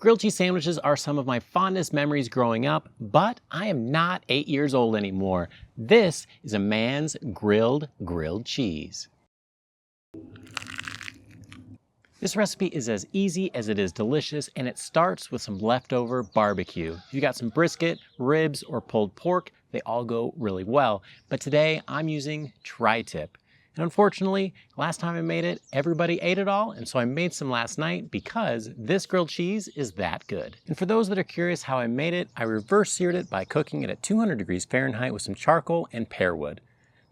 Grilled cheese sandwiches are some of my fondest memories growing up, but I am not 8 years old anymore. This is a man's grilled cheese. This recipe is as easy as it is delicious, and it starts with some leftover barbecue. If you got some brisket, ribs, or pulled pork, they all go really well. But today I'm using tri-tip. And unfortunately, last time I made it, everybody ate it all, and so I made some last night because this grilled cheese is that good. And for those that are curious how I made it, I reverse seared it by cooking it at 200 degrees Fahrenheit with some charcoal and pear wood.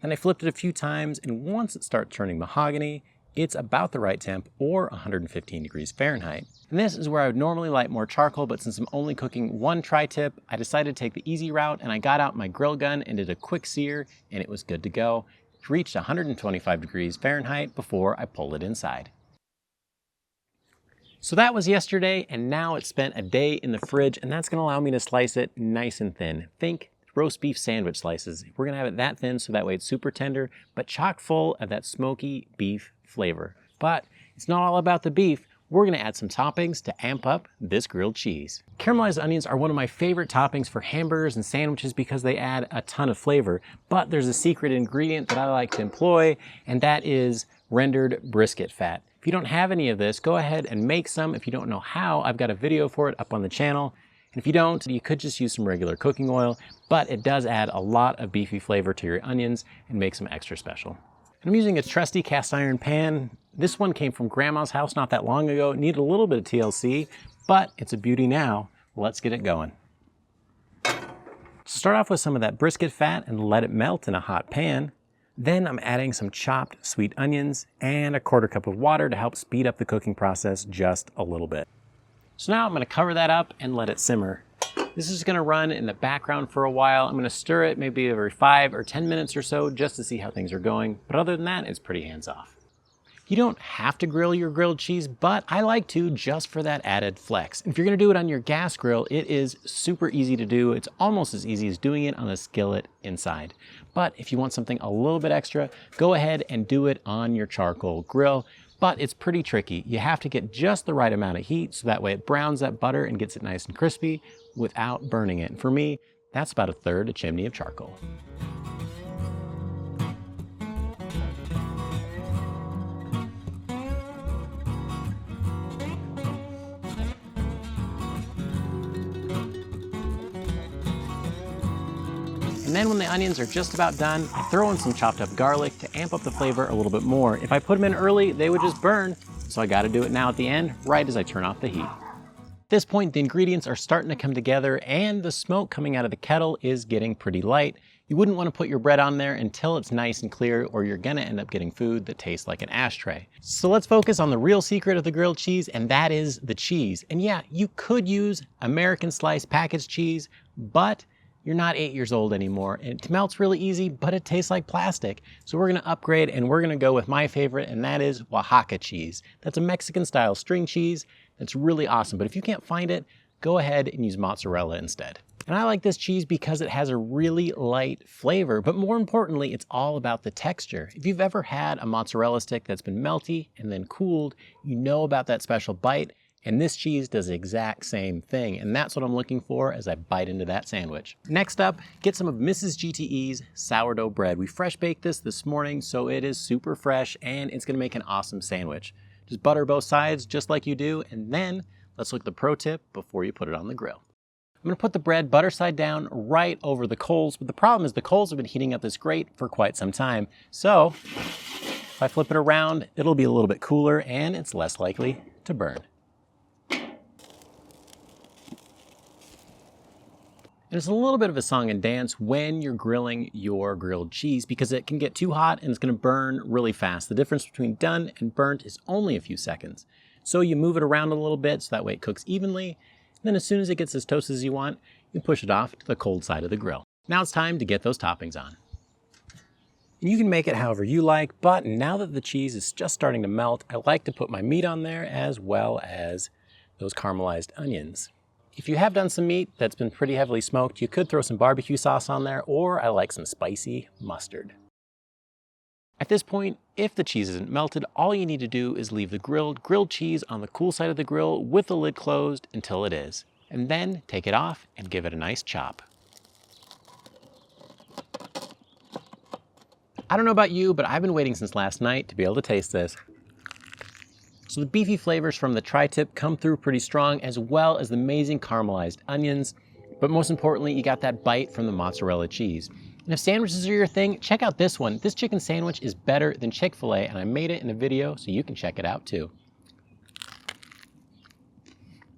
Then I flipped it a few times, and once it starts turning mahogany, it's about the right temp, or 115 degrees Fahrenheit. And this is where I would normally light more charcoal, but since I'm only cooking one tri-tip, I decided to take the easy route, and I got out my grill gun and did a quick sear, and it was good to go. It reached 125 degrees Fahrenheit before I pulled it inside. So that was yesterday, and now it's spent a day in the fridge, and that's gonna allow me to slice it nice and thin. Think roast beef sandwich slices. We're gonna have it that thin so that way it's super tender, but chock full of that smoky beef flavor. But it's not all about the beef. We're gonna add some toppings to amp up this grilled cheese. Caramelized onions are one of my favorite toppings for hamburgers and sandwiches because they add a ton of flavor. But there's a secret ingredient that I like to employ, and that is rendered brisket fat. If you don't have any of this, go ahead and make some. If you don't know how, I've got a video for it up on the channel. And if you don't, you could just use some regular cooking oil, but it does add a lot of beefy flavor to your onions and makes them extra special. I'm using a trusty cast iron pan. This one came from Grandma's house not that long ago. It needed a little bit of TLC, but it's a beauty now. Let's get it going. Start off with some of that brisket fat and let it melt in a hot pan. Then I'm adding some chopped sweet onions and a 1/4 cup of water to help speed up the cooking process just a little bit. So now I'm gonna cover that up and let it simmer. This is gonna run in the background for a while. I'm gonna stir it maybe every 5 or 10 minutes or so just to see how things are going. But other than that, it's pretty hands-off. You don't have to grill your grilled cheese, but I like to just for that added flex. If you're gonna do it on your gas grill, it is super easy to do. It's almost as easy as doing it on a skillet inside. But if you want something a little bit extra, go ahead and do it on your charcoal grill. But it's pretty tricky. You have to get just the right amount of heat so that way it browns that butter and gets it nice and crispy without burning it. And for me, that's about 1/3 a chimney of charcoal. And then when the onions are just about done, I throw in some chopped up garlic to amp up the flavor a little bit more. If I put them in early, they would just burn. So I gotta do it now at the end, right as I turn off the heat. At this point, the ingredients are starting to come together and the smoke coming out of the kettle is getting pretty light. You wouldn't wanna put your bread on there until it's nice and clear or you're gonna end up getting food that tastes like an ashtray. So let's focus on the real secret of the grilled cheese, and that is the cheese. And yeah, you could use American sliced packaged cheese, but you're not 8 years old anymore. It melts really easy, but it tastes like plastic. So we're gonna upgrade and we're gonna go with my favorite, and that is Oaxaca cheese. That's a Mexican style string cheese that's really awesome. But if you can't find it, go ahead and use mozzarella instead. And I like this cheese because it has a really light flavor, but more importantly, it's all about the texture. If you've ever had a mozzarella stick that's been melty and then cooled, you know about that special bite. And this cheese does the exact same thing, and that's what I'm looking for as I bite into that sandwich. Next up, get some of Mrs. GTE's sourdough bread. We fresh baked this morning, so it is super fresh, and it's gonna make an awesome sandwich. Just butter both sides just like you do, and then let's look at the pro tip before you put it on the grill. I'm gonna put the bread butter side down right over the coals, but the problem is the coals have been heating up this grate for quite some time. So if I flip it around, it'll be a little bit cooler and it's less likely to burn. And it's a little bit of a song and dance when you're grilling your grilled cheese because it can get too hot and it's gonna burn really fast. The difference between done and burnt is only a few seconds. So you move it around a little bit so that way it cooks evenly. And then as soon as it gets as toasted as you want, you push it off to the cold side of the grill. Now it's time to get those toppings on. And you can make it however you like, but now that the cheese is just starting to melt, I like to put my meat on there as well as those caramelized onions. If you have done some meat that's been pretty heavily smoked, you could throw some barbecue sauce on there, or I like some spicy mustard. At this point, if the cheese isn't melted, all you need to do is leave the grilled cheese on the cool side of the grill with the lid closed until it is, and then take it off and give it a nice chop. I don't know about you, but I've been waiting since last night to be able to taste this. So the beefy flavors from the tri-tip come through pretty strong, as well as the amazing caramelized onions. But most importantly, you got that bite from the mozzarella cheese. And if sandwiches are your thing, check out this one. This chicken sandwich is better than Chick-fil-A, and I made it in a video so you can check it out too.